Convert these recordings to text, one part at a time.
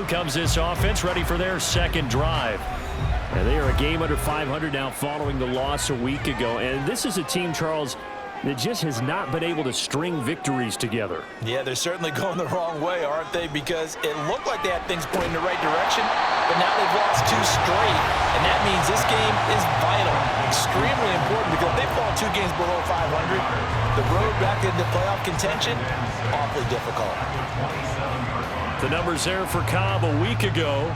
comes this offense, ready for their second drive. And they are a game under 500 now following the loss a week ago. And this is a team, Charles, that just has not been able to string victories together. Yeah, they're certainly going the wrong way, aren't they? Because it looked like they had things pointing in the right direction, but now they've lost 2 straight. And that means this game is vital, extremely important, because if they fall 2 games below 500, the road back into playoff contention, awfully difficult. The numbers there for Cobb a week ago.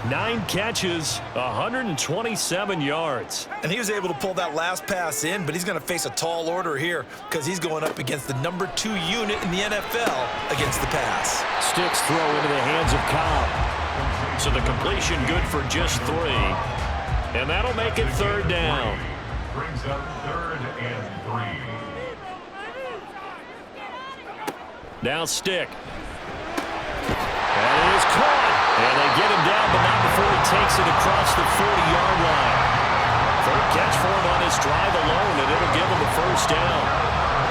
9 catches, 127 yards. And he was able to pull that last pass in, but he's going to face a tall order here because he's going up against the number 2 unit in the NFL against the pass. Sticks throw into the hands of Cobb. So the completion good for just 3. And that'll make it 3rd down. Brings up 3rd and 3. Now Stick. And it is caught. And they get him down, but not before he takes it across the 40-yard line. 3rd catch for him on his drive alone, and it'll give him a 1st down.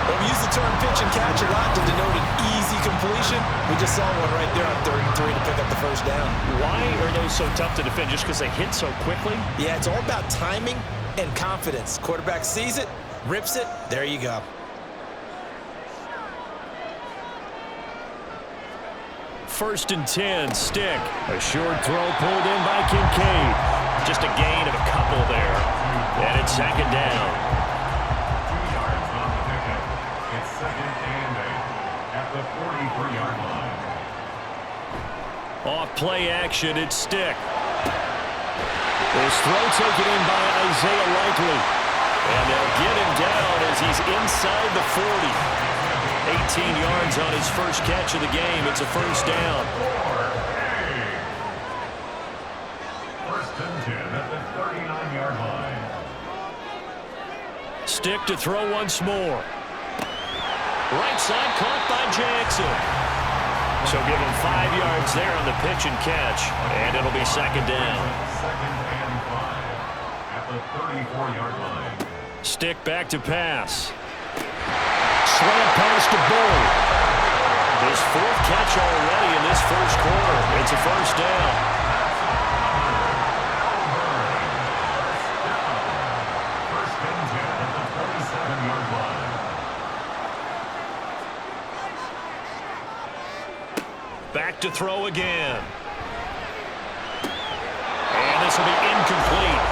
Well, we use the term pitch and catch a lot to denote an easy completion. We just saw one right there on 3rd and 3 to pick up the 1st down. Why are those so tough to defend? Just because they hit so quickly? Yeah, it's all about timing and confidence. Quarterback sees it, rips it, there you go. First and 10, Stick. A short throw pulled in by Kincaid. Just a gain of a couple there. And it's 2nd down. 2 yards on the pickup. It's 2nd and 8 at the 43-yard line. Off play action, it's Stick. This throw taken in by Isaiah Likely. And they'll get him down as he's inside the 40. 18 yards on his first catch of the game. It's a 1st down. 1st and 10 at the 39-yard line. Stick to throw once more. Right side caught by Jackson. So give him 5 yards there on the pitch and catch. And it'll be 2nd down. 2nd and 5 at the 34-yard line. Stick back to pass. Slant pass to Bull. His 4th catch already in this 1st quarter. It's a 1st down. 1st and 10 at the 47-yard line. Back to throw again. And this will be incomplete.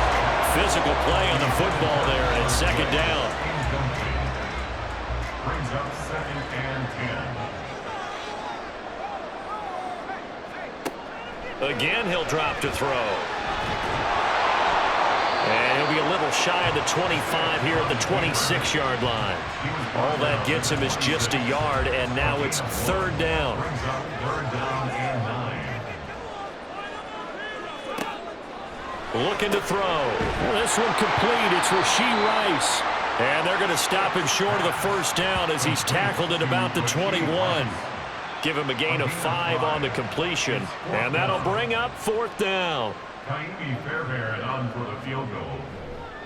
Physical play on the football there, and it's 2nd down. Brings up 2nd and 10. Again, he'll drop to throw. And he'll be a little shy of the 25 here at the 26-yard line. All that gets him is just a yard, and now it's 3rd down. Brings up 3rd down and 9. Looking to throw. Well, this one complete. It's Rashee Rice. And they're going to stop him short of the 1st down as he's tackled at about the 21. Give him a gain of 5 on the completion. And that'll bring up 4th down. Kaimi Fairbairn on for the field goal.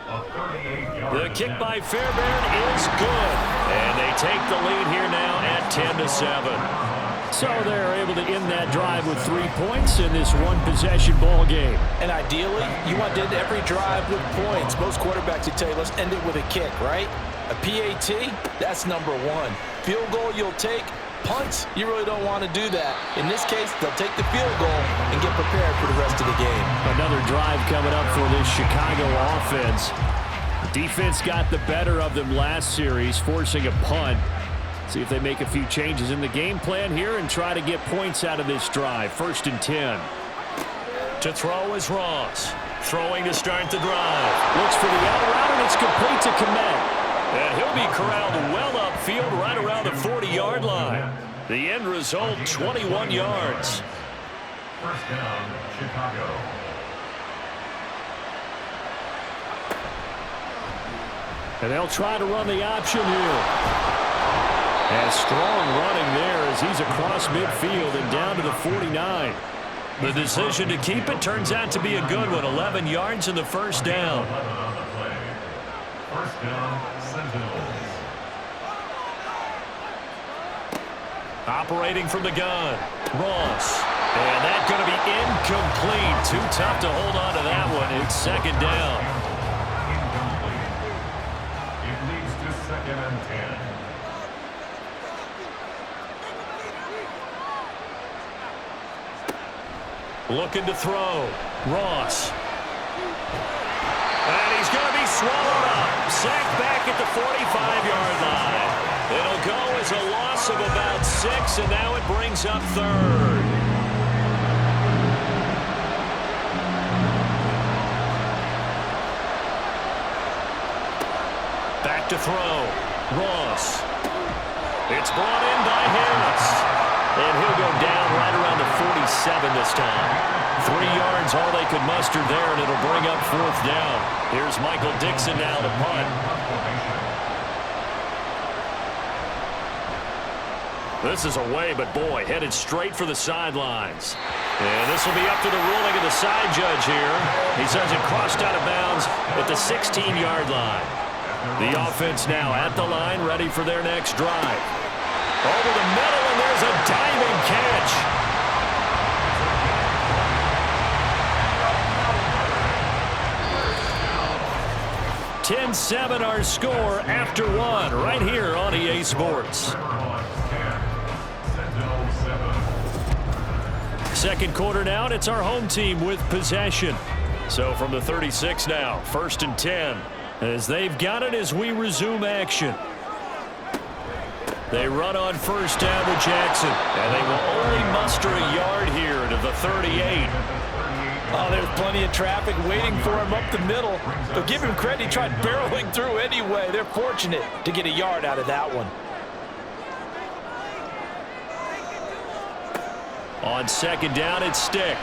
A 38-yard The kick by Fairbairn is good. And they take the lead here now at 10-7. So they're able to end that drive with 3 points in this one-possession ball game. And ideally, you want to end every drive with points. Most quarterbacks would tell you, let's end it with a kick, right? A PAT, that's number 1. Field goal you'll take. Punts, you really don't want to do that. In this case, they'll take the field goal and get prepared for the rest of the game. Another drive coming up for this Chicago offense. The defense got the better of them last series, forcing a punt. See if they make a few changes in the game plan here and try to get points out of this drive. 1st and 10. To throw is Ross. Throwing to start the drive. Looks for the out route, and it's complete to Kmet. And he'll be corralled well upfield right around the 40-yard line. The end result, 21 yards. 1st down, Chicago. And they'll try to run the option here. And strong running there as he's across midfield and down to the 49. The decision to keep it turns out to be a good one. 11 yards in the 1st down. 11 on the play. 1st down, Senitels. Operating from the gun, Ross. And that's going to be too tough to hold on to that one. It's second down. Incomplete. It leads to 2nd and 10. Looking to throw. Ross. And he's going to be swallowed up. Sacked back at the 45-yard line. It'll go as a loss of about 6, and now it brings up 3rd. Back to throw. Ross. It's brought in by Harris. And he'll go down right around the 47 this time. 3 yards, all they could muster there, and it'll bring up 4th down. Here's Michael Dixon now to punt. This is away, but boy, headed straight for the sidelines. And this will be up to the ruling of the side judge here. He says it crossed out of bounds at the 16-yard line. The offense now at the line, ready for their next drive. Over the middle, and there's a diving catch. (10-7) our score after 1 right here on EA Sports. Second quarter now, and it's our home team with possession. So from the 36 now, 1st and 10. As they've got it as we resume action. They run on 1st down with Jackson, and they will only muster a yard here to the 38. Oh, there's plenty of traffic waiting for him up the middle. But give him credit, he tried barreling through anyway. They're fortunate to get a yard out of that one. On 2nd down, it's Stick.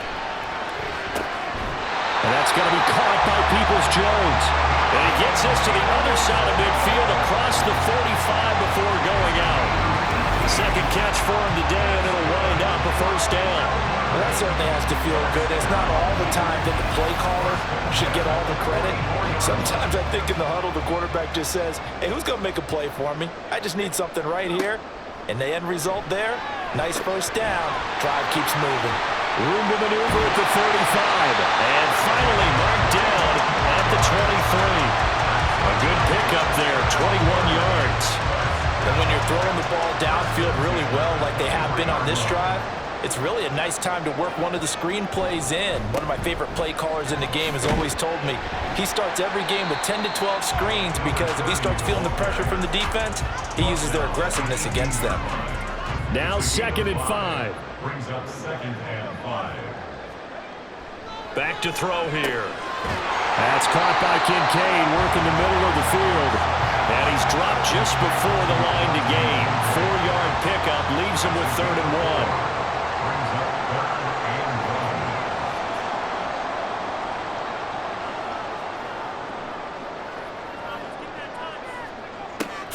And that's going to be caught by Peoples-Jones. And he gets us to the other side of midfield across the 45 before going out. Second catch for him today, and it'll wind up a 1st down. Well, that certainly has to feel good. It's not all the time that the play caller should get all the credit. Sometimes I think in the huddle, the quarterback just says, hey, who's going to make a play for me? I just need something right here. And the end result there, nice 1st down. Drive keeps moving. Room to maneuver at the 45. And finally marked down at the 23. A good pickup there, 21 yards. And when you're throwing the ball downfield really well like they have been on this drive, it's really a nice time to work one of the screen plays in. One of my favorite play callers in the game has always told me he starts every game with 10 to 12 screens because if he starts feeling the pressure from the defense, he uses their aggressiveness against them. Now 2nd and 5. Brings up 2nd and 5. Back to throw here. That's caught by Kincaid, working the middle of the field. And he's dropped just before the line to gain. 4-yard pickup leaves him with 3rd and 1. Brings up 3rd and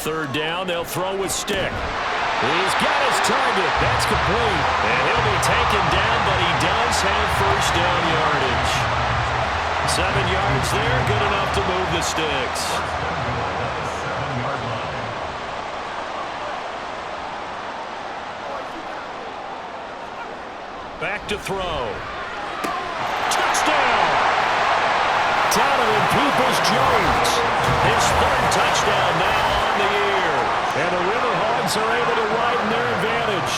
1. Third down, they'll throw with Stick. He's got his target. That's complete. And he'll be taken down, but he does have 1st down yardage. 7 yards there, good enough to move the sticks. 7-yard line. Back to throw. Touchdown! Donovan Peoples-Jones. His 3rd touchdown now on the year. And the Riverhogs are able to widen their advantage.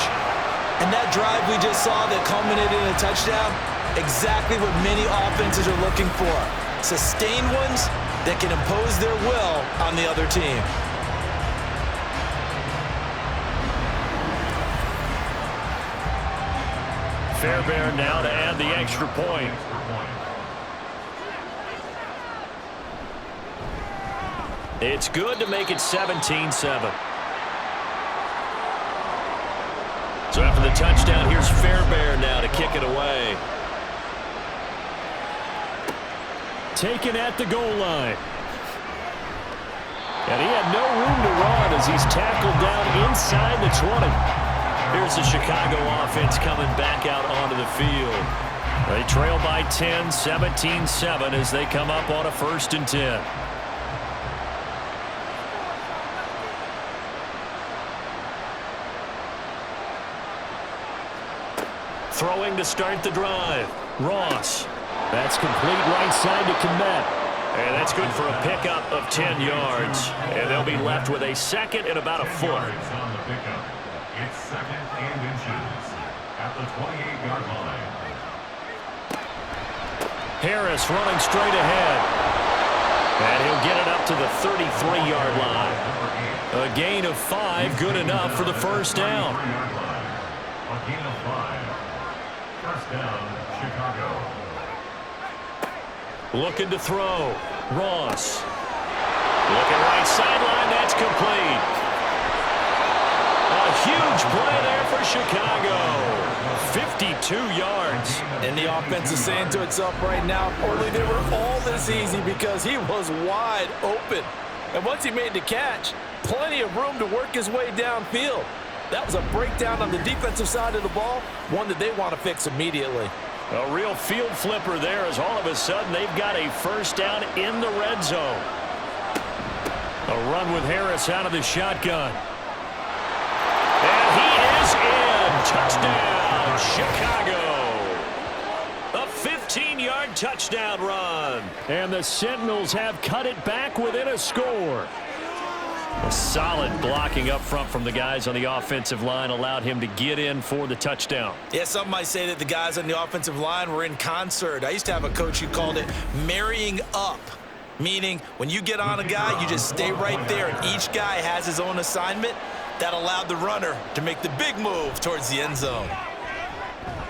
And that drive we just saw that culminated in a touchdown, exactly what many offenses are looking for. Sustained ones that can impose their will on the other team. Fairbairn now to add the extra point. It's good to make it 17-7. So after the touchdown, here's Fairbairn now to kick it away. Taken at the goal line. And he had no room to run as he's tackled down inside the 20. Here's the Chicago offense coming back out onto the field. They trail by 10, 17-7 as they come up on a 1st and 10. Throwing to start the drive. Ross. That's complete right side to Komet. And that's good for a pickup of 10 yards. And they'll be left with a second and about a foot. On the pickup. It's second and inches at the 28-yard line. Harris running straight ahead. And he'll get it up to the 33-yard line. A gain of 5, good enough for the first down. A gain of 5. First down, Chicago. Looking to throw. Ross. Looking right sideline. That's complete. A huge play there for Chicago. 52 yards. And the offense is saying to itself right now, only they were all this easy because he was wide open. And once he made the catch, plenty of room to work his way downfield. That was a breakdown on the defensive side of the ball, one that they want to fix immediately. A real field flipper there as all of a sudden they've got a first down in the red zone. A run with Harris out of the shotgun. And he is in. Touchdown, Chicago. A 15-yard touchdown run. And the Sentinels have cut it back within a score. A solid blocking up front from the guys on the offensive line allowed him to get in for the touchdown. Yeah, some might say that the guys on the offensive line were in concert. I used to have a coach who called it marrying up, meaning when you get on a guy, you just stay right there, and each guy has his own assignment. That allowed the runner to make the big move towards the end zone.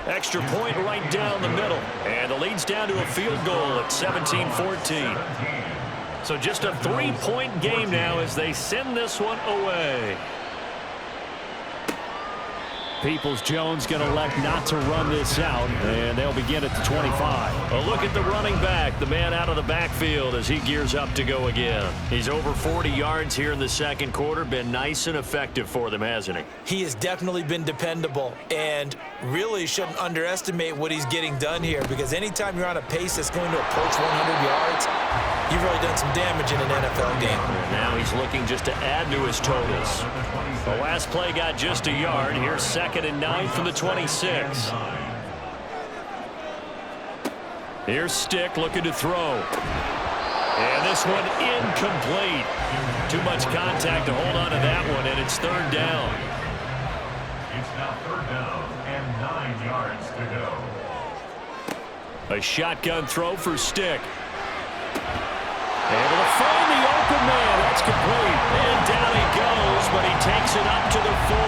Extra point right down the middle, and the lead's down to a field goal at 17-14. So just a 3-point game now as they send this one away. Peoples-Jones going to elect not to run this out, and they'll begin at the 25. A look at the running back, the man out of the backfield as he gears up to go again. He's over 40 yards here in the second quarter. Been nice and effective for them, hasn't he? He has definitely been dependable, and really shouldn't underestimate what he's getting done here, because anytime you're on a pace that's going to approach 100 yards, you've really done some damage in an NFL game. And now he's looking just to add to his totals. The last play got just a yard. Here's 2nd and 9 from the 26. Here's Stick looking to throw. And this one incomplete. Too much contact to hold on to that one, and it's 3rd down. It's now 3rd down and 9 yards to go. A shotgun throw for Stick. Able to find the open man. That's complete. And down he goes, but he takes it up to the 40.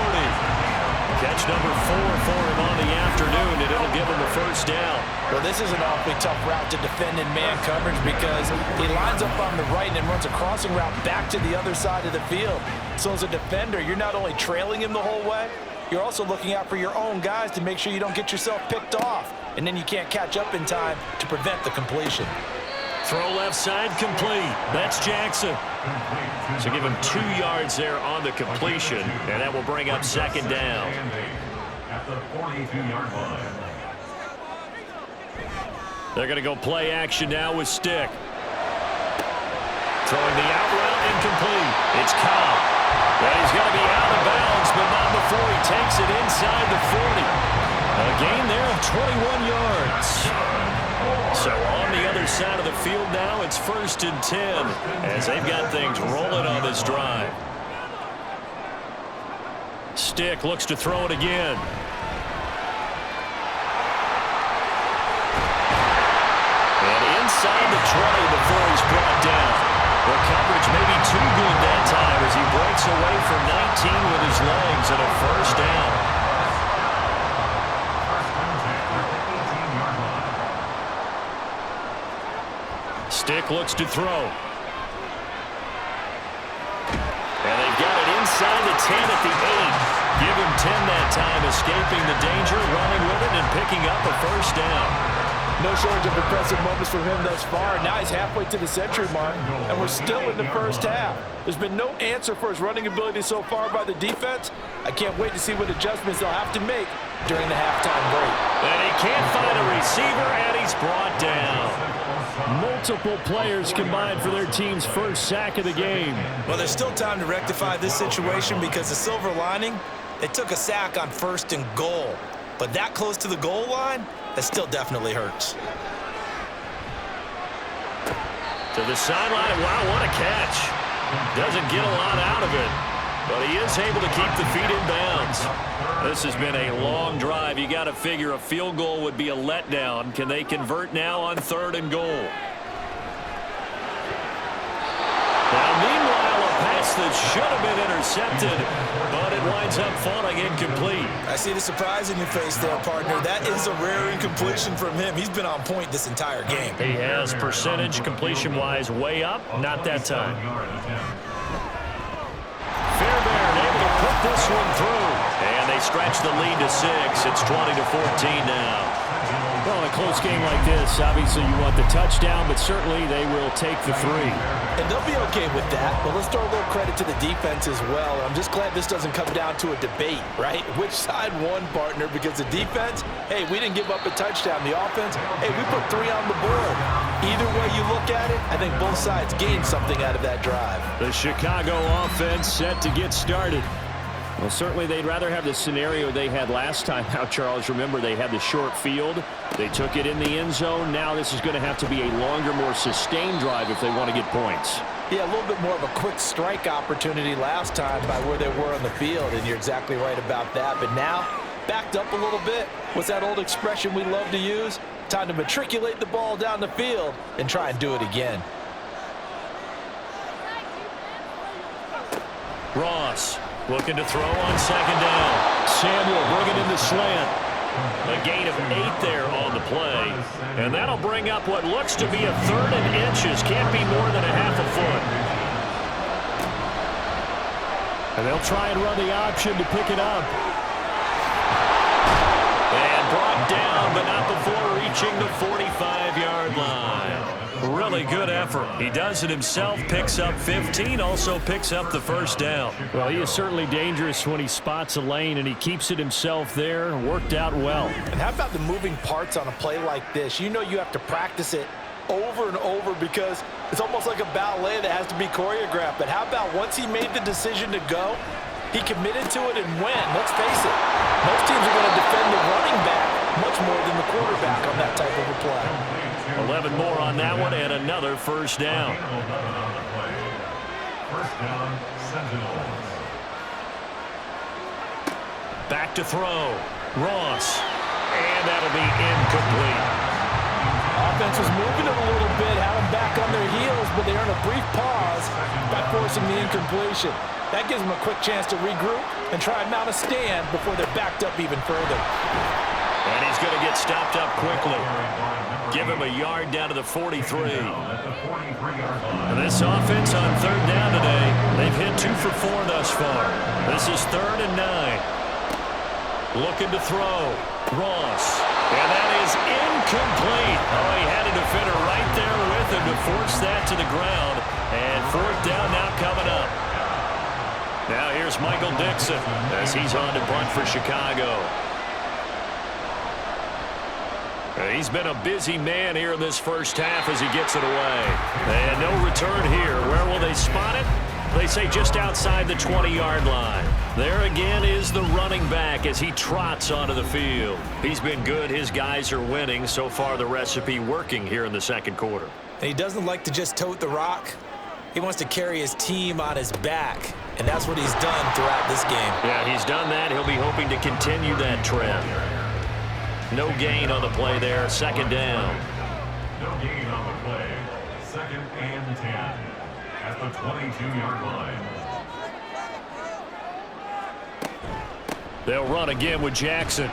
Catch number 4 for him on the afternoon, and it'll give him the first down. Well, this is an awfully tough route to defend in man coverage because he lines up on the right and then runs a crossing route back to the other side of the field. So as a defender, you're not only trailing him the whole way, you're also looking out for your own guys to make sure you don't get yourself picked off. And then you can't catch up in time to prevent the completion. Throw left side complete. That's Jackson. So give him 2 yards there on the completion, and that will bring up 2nd down. At the 42-yard line. They're going to go play action now with Stick. Throwing the out route incomplete. It's Cobb. And he's going to be out of bounds, but not before he takes it inside the 40. A gain there of 21 yards. So on the other side of the field now, it's 1st and 10 as they've got things rolling on this drive. Stick looks to throw it again. And inside the 20 before he's brought down. The coverage may be too good that time as he breaks away from 19 with his legs and a first down. Stick looks to throw. And they've got it inside the 10 at the 8. Give him 10 that time, escaping the danger, running with it, and picking up a first down. No shortage of impressive moments from him thus far. Now he's halfway to the century mark, and we're still in the first half. There's been no answer for his running ability so far by the defense. I can't wait to see what adjustments they'll have to make during the halftime break. And he can't find a receiver, and he's brought down. Multiple players combined for their team's first sack of the game. Well, there's still time to rectify this situation because the silver lining, they took a sack on 1st and goal. But that close to the goal line, that still definitely hurts. To the sideline. Wow, what a catch. Doesn't get a lot out of it, but he is able to keep the feet in bounds. This has been a long drive. You got to figure a field goal would be a letdown. Can they convert now on 3rd and goal? Now, meanwhile, a pass that should have been intercepted, but it winds up falling incomplete. I see the surprise in your face there, partner. That is a rare incompletion from him. He's been on point this entire game. He has percentage completion-wise way up. Not that time. Fairbairn able to put this one through. And they stretch the lead to 6. It's 20-14 now. Well, in a close game like this, obviously you want the touchdown, but certainly they will take the 3. And they'll be okay with that, but let's throw a little credit to the defense as well. I'm just glad this doesn't come down to a debate, right? Which side won, partner? Because the defense, hey, we didn't give up a touchdown. The offense, hey, we put 3 on the board. Either way you look at it, I think both sides gained something out of that drive. The Chicago offense set to get started. Well, certainly they'd rather have the scenario they had last time out, Charles. Remember, they had the short field. They took it in the end zone. Now this is going to have to be a longer, more sustained drive if they want to get points. Yeah, a little bit more of a quick strike opportunity last time by where they were on the field, and you're exactly right about that. But now, backed up a little bit. What's that old expression we love to use? Time to matriculate the ball down the field and try and do it again. Ross looking to throw on 2nd down. Samuel bringing in the slant. A gain of 8 there on the play. And that'll bring up what looks to be a 3rd and inches. Can't be more than a half a foot. And they'll try and run the option to pick it up. And brought down, but not before reaching the 45-yard line. Really good effort. He does it himself, picks up 15, also picks up the 1st down. Well, he is certainly dangerous when he spots a lane, and he keeps it himself there. Worked out well. And how about the moving parts on a play like this? You know you have to practice it over and over because it's almost like a ballet that has to be choreographed. But how about once he made the decision to go, he committed to it and went. Let's face it, most teams are going to defend the running back much more than the quarterback on that type of a play. 11 more on that one and another 1st down. 1st down, Senitels. Back to throw. Ross. And that'll be incomplete. Offense was moving it a little bit, had them back on their heels, but they earned a brief pause by forcing the incompletion. That gives them a quick chance to regroup and try and mount a stand before they're backed up even further. And he's going to get stopped up quickly. Give him a yard down to the 43. And this offense on 3rd down today, they've hit 2 for 4 thus far. This is 3rd and 9. Looking to throw. Ross. And that is incomplete. Oh, he had a defender right there with him to force that to the ground. And 4th down now coming up. Now here's Michael Dixon as he's on to punt for Chicago. He's been a busy man here in this 1st half as he gets it away. And no return here. Where will they spot it? They say just outside the 20-yard line. There again is the running back as he trots onto the field. He's been good. His guys are winning. So far, the recipe working here in the 2nd quarter. And he doesn't like to just tote the rock. He wants to carry his team on his back, and that's what he's done throughout this game. Yeah, he's done that. He'll be hoping to continue that trend. No gain on the play there. 2nd down. No gain on the play. 2nd and 10 at the 22-yard line. They'll run again with Jackson.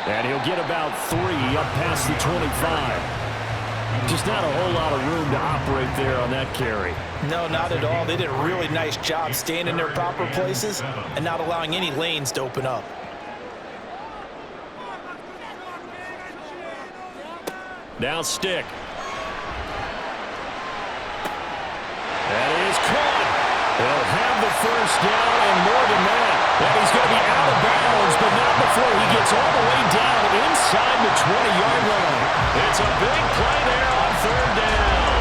And he'll get about 3 up past the 25. Just not a whole lot of room to operate there on that carry. No, not at all. They did a really nice job staying in their proper places and not allowing any lanes to open up. Now Stick. That is caught. They'll have the 1st down and more than that. And he's going to be out of bounds, but not before he gets all the way down inside the 20-yard line. It's a big play there on 3rd down.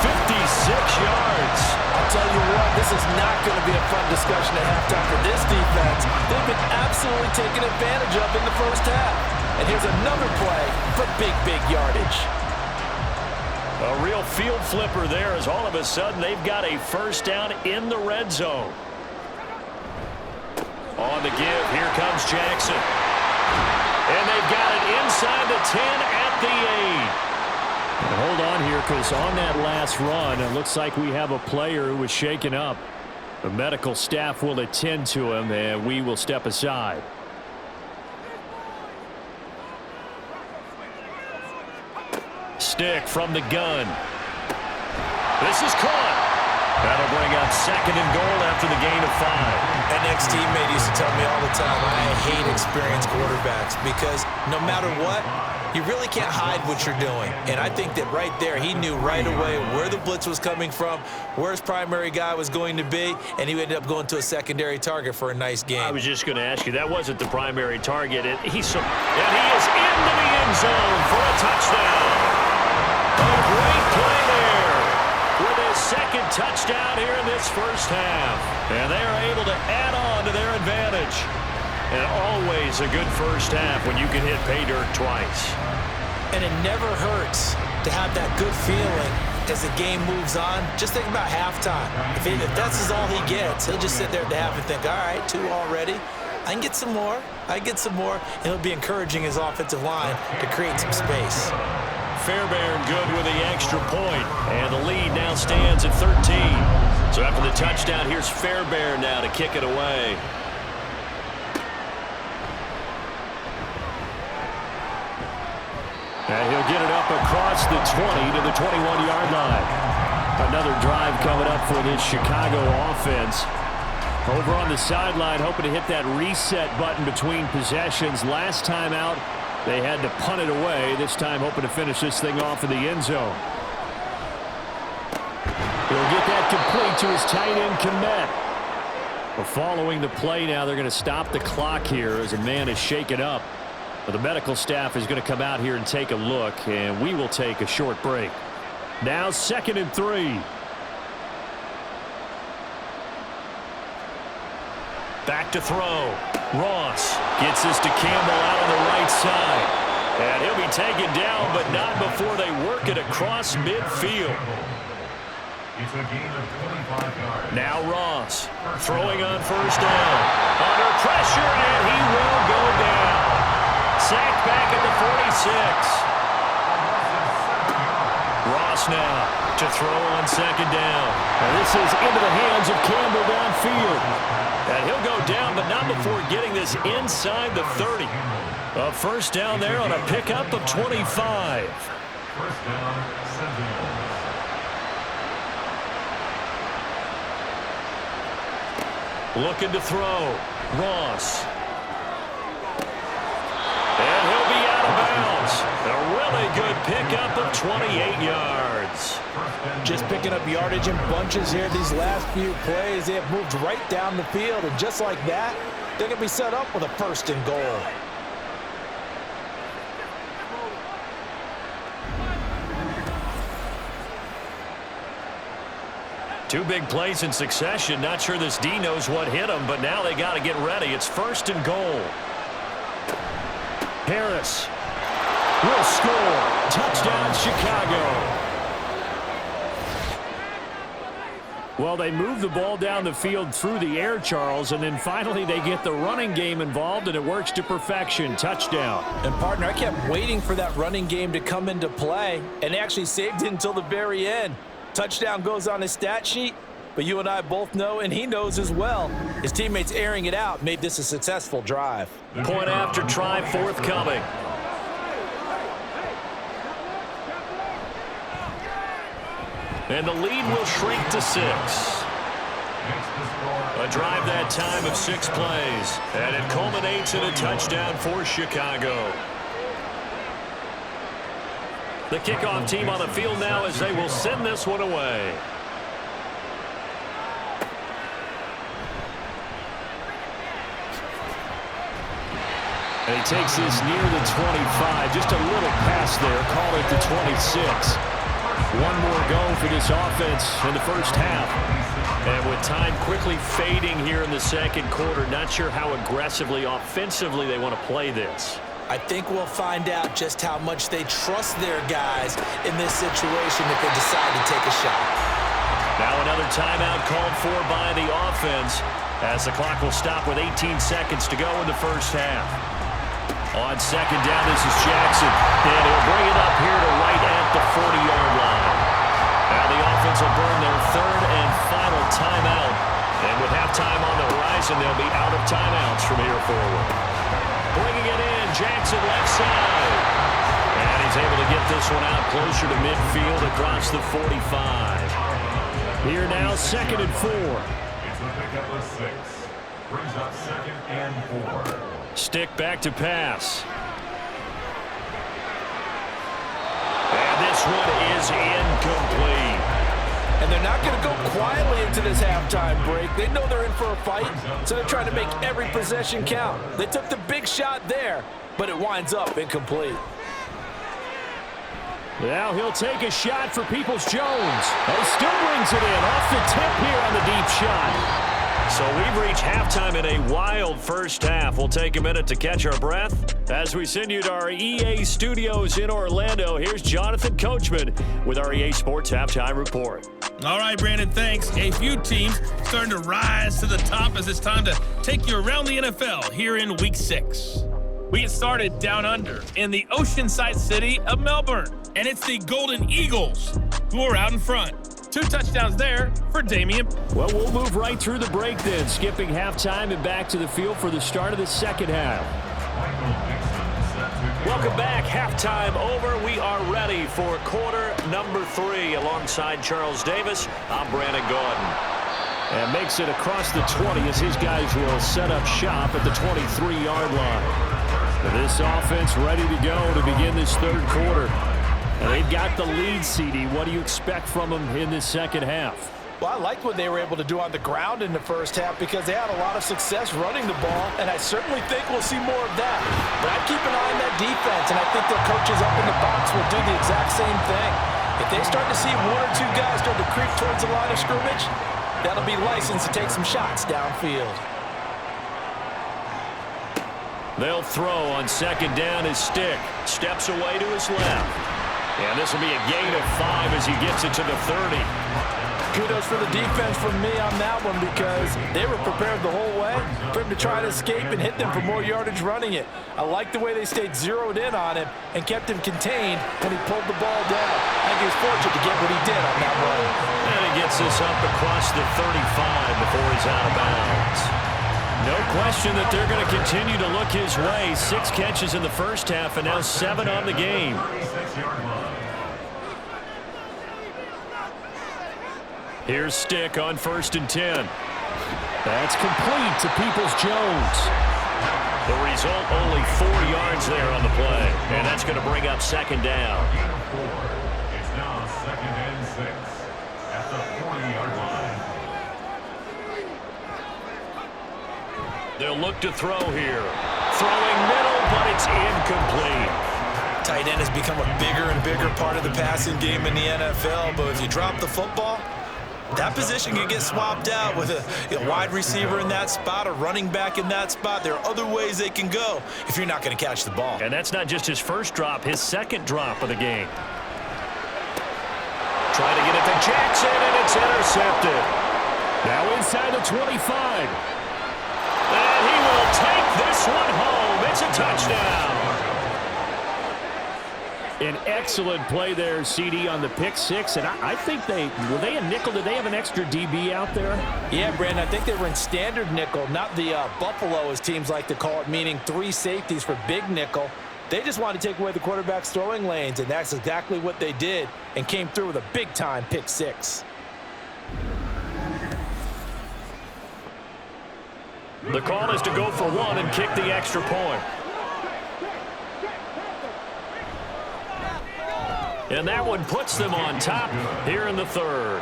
56 yards. I'll tell you what, this is not going to be a fun discussion at halftime for this defense. They've been absolutely taken advantage of in the 1st half. And here's another play for big, big yardage. A real field flipper there as all of a sudden they've got a first down in the red zone. On the give, here comes Jackson. And they've got it inside the 10 at the 8. And hold on here, because on that last run, it looks like we have a player who was shaken up. The medical staff will attend to him, and we will step aside. Stick from the gun. This is caught. That'll bring up second and goal after the gain of 5. An ex-teammate used to tell me all the time, I hate experienced quarterbacks because no matter what, you really can't hide what you're doing. And I think that right there, he knew right away where the blitz was coming from, where his primary guy was going to be, and he ended up going to a secondary target for a nice game. I was just going to ask you, that wasn't the primary target. And he is into the end zone for a touchdown. A great play there with his second touchdown here in this first half. And they are able to add on to their advantage. And always a good first half when you can hit pay dirt twice. And it never hurts to have that good feeling as the game moves on. Just think about halftime. If that's all he gets, he'll just sit there at the half and think, all right, 2 already. I can get some more. And he'll be encouraging his offensive line to create some space. Fairbairn good with the extra point. And the lead now stands at 13. So after the touchdown, here's Fairbairn now to kick it away. And he'll get it up across the 20 to the 21-yard line. Another drive coming up for this Chicago offense. Over on the sideline, hoping to hit that reset button between possessions. Last time out, they had to punt it away. This time, hoping to finish this thing off in the end zone. He'll get that complete to his tight end, Kmet. Well, following the play now, they're going to stop the clock here as a man is shaken up. Well, the medical staff is going to come out here and take a look, and we will take a short break. Now 2nd and 3. Back to throw. Ross gets this to Campbell out on the right side. And he'll be taken down, but not before they work it across midfield. It's a gain of 25 yards. Now Ross throwing on first down. Under pressure, and he will go down. Sacked back at the 46. Ross now to throw on 2nd down. And this is into the hands of Campbell downfield. And he'll go down, but not before getting this inside the 30. A first down there on a pickup of 25. First down, Senitels. Looking to throw. Ross. And he'll be out of bounds. A really good pickup of 28 yards. Just picking up yardage in bunches here these last few plays. They have moved right down the field, and just like that, they're going to be set up with a 1st and goal. Two big plays in succession. Not sure this D knows what hit him, but now they got to get ready. It's 1st and goal. Harris will score. Touchdown, Chicago. Well, they move the ball down the field through the air, Charles, and then finally they get the running game involved, and it works to perfection. Touchdown. And, partner, I kept waiting for that running game to come into play, and they actually saved it until the very end. Touchdown goes on his stat sheet, but you and I both know, and he knows as well, his teammates airing it out made this a successful drive. Point after try forthcoming. And the lead will shrink to 6. A drive that time of 6 plays. And it culminates in a touchdown for Chicago. The kickoff team on the field now as they will send this one away. And he takes this near the 25. Just a little pass there. Call it the 26. One more go for this offense in the first half. And with time quickly fading here in the 2nd quarter, not sure how aggressively, offensively they want to play this. I think we'll find out just how much they trust their guys in this situation if they decide to take a shot. Now another timeout called for by the offense as the clock will stop with 18 seconds to go in the first half. On second down, this is Jackson, and he'll bring it up here to right at the 40-yard line. Now the offense will burn their third and final timeout, and with halftime on the horizon, they'll be out of timeouts from here forward. Bringing it in, Jackson left side, and he's able to get this one out closer to midfield across the 45. Here now, 2nd and 4. It's a pickup of 6. Brings up 2nd and 4. Stick back to pass. And this one is incomplete. And they're not going to go quietly into this halftime break. They know they're in for a fight, so they're trying to make every possession count. They took the big shot there, but it winds up incomplete. Now he'll take a shot for Peoples-Jones. He still brings it in off the tip here on the deep shot. So we've reached halftime in a wild first half. We'll take a minute to catch our breath as we send you to our EA studios in Orlando. Here's Jonathan Coachman with our EA Sports Halftime Report. All right, Brandon, thanks. A few teams starting to rise to the top as it's time to take you around the NFL here in Week 6. We get started down under in the oceanside city of Melbourne, and it's the Golden Eagles who are out in front. 2 touchdowns there for Damian. Well, we'll move right through the break then, skipping halftime and back to the field for the start of the second half. Welcome back. Halftime over. We are ready for quarter number 3. Alongside Charles Davis, I'm Brandon Gordon. And makes it across the 20 as his guys will set up shop at the 23-yard line. This offense ready to go to begin this third quarter. And they've got the lead, CD. What do you expect from them in this second half? Well, I liked what they were able to do on the ground in the first half because they had a lot of success running the ball, and I certainly think we'll see more of that. But I'd keep an eye on that defense, and I think their coaches up in the box will do the exact same thing. If they start to see 1 or 2 guys start to creep towards the line of scrimmage, that'll be licensed to take some shots downfield. They'll throw on second down. His stick steps away to his left. And this will be a gain of 5 as he gets it to the 30. Kudos for the defense from me on that one because they were prepared the whole way for him to try to escape and hit them for more yardage running it. I like the way they stayed zeroed in on him and kept him contained when he pulled the ball down. I think he was fortunate to get what he did on that run. And he gets this up across the 35 before he's out of bounds. No question that they're going to continue to look his way. 6 catches in the first half and now 7 on the game. Here's Stick on 1st and 10. That's complete to Peoples-Jones. The result, only 4 yards there on the play. And that's going to bring up second down. It's now 2nd and 6 at the 40-yard line. They'll look to throw here. Throwing middle, but it's incomplete. Tight end has become a bigger and bigger part of the passing game in the NFL, but if you drop the football, that position can get swapped out with a wide receiver in that spot, a running back in that spot. There are other ways they can go if you're not going to catch the ball. And that's not just his first drop, his second drop of the game. Trying to get it to Jackson, and it's intercepted. Now inside the 25. And he will take this one home. It's a touchdown. An excellent play there, CD, on the pick 6. And I think were they a nickel? Did they have an extra DB out there? Yeah, Brandon, I think they were in standard nickel, not the Buffalo, as teams like to call it, meaning 3 safeties for big nickel. They just wanted to take away the quarterback's throwing lanes, and that's exactly what they did and came through with a big-time pick 6. The call is to go for 1 and kick the extra point. And that one puts them on top here in the third.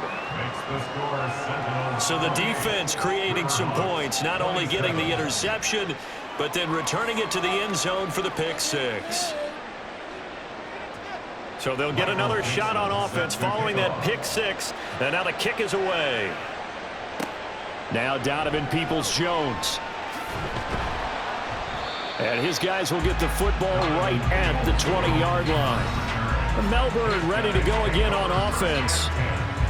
So the defense creating some points, not only getting the interception, but then returning it to the end zone for the pick 6. So they'll get another shot on offense following that pick 6. And now the kick is away. Now Donovan Peoples-Jones. And his guys will get the football right at the 20-yard line. Melbourne ready to go again on offense.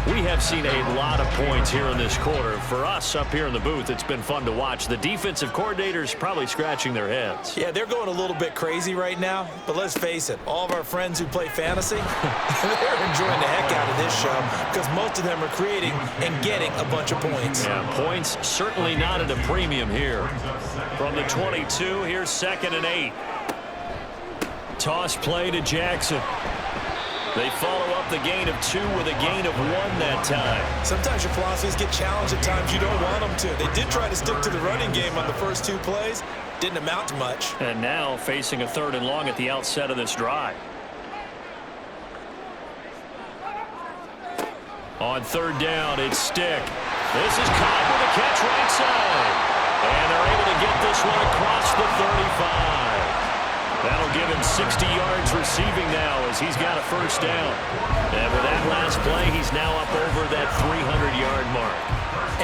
We have seen a lot of points here in this quarter. For us up here in the booth, it's been fun to watch. The defensive coordinators probably scratching their heads. Yeah, they're going a little bit crazy right now, but let's face it, all of our friends who play fantasy, they're enjoying the heck out of this show because most of them are creating and getting a bunch of points. Yeah, points certainly not at a premium here. From the 22, here's 2nd and 8. Toss play to Jackson. They follow up the gain of 2 with a gain of 1 that time. Sometimes your philosophies get challenged at times you don't want them to. They did try to stick to the running game on the first 2 plays. Didn't amount to much. And now facing a 3rd and long at the outset of this drive. On 3rd down, it's Stick. This is caught with a catch right side. And they're able to get this one across the 35. That'll give him 60 yards receiving now as he's got a 1st down. And with that last play, he's now up over that 300-yard mark.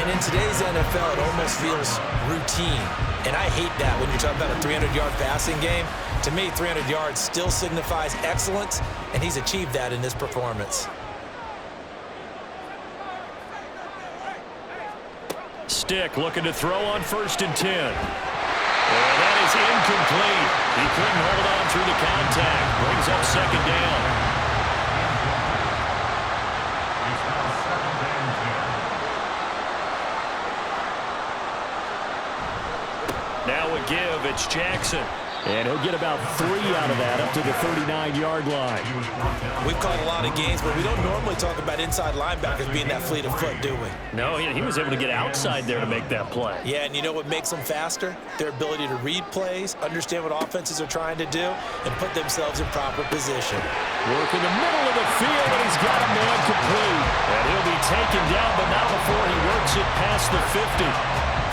And in today's NFL, it almost feels routine. And I hate that when you're talking about a 300-yard passing game. To me, 300 yards still signifies excellence, and he's achieved that in this performance. Stick looking to throw on 1st and 10. And that is incomplete. He couldn't hold on through the contact. Brings up 2nd down. Now a give. It's Jackson. And he'll get about 3 out of that up to the 39-yard line. We've caught a lot of games, but we don't normally talk about inside linebackers being that fleet of foot, do we? No, he was able to get outside there to make that play. Yeah, and you know what makes them faster? Their ability to read plays, understand what offenses are trying to do, and put themselves in proper position. Work in the middle of the field, and he's got a man complete. And he'll be taken down, but not before he works it past the 50.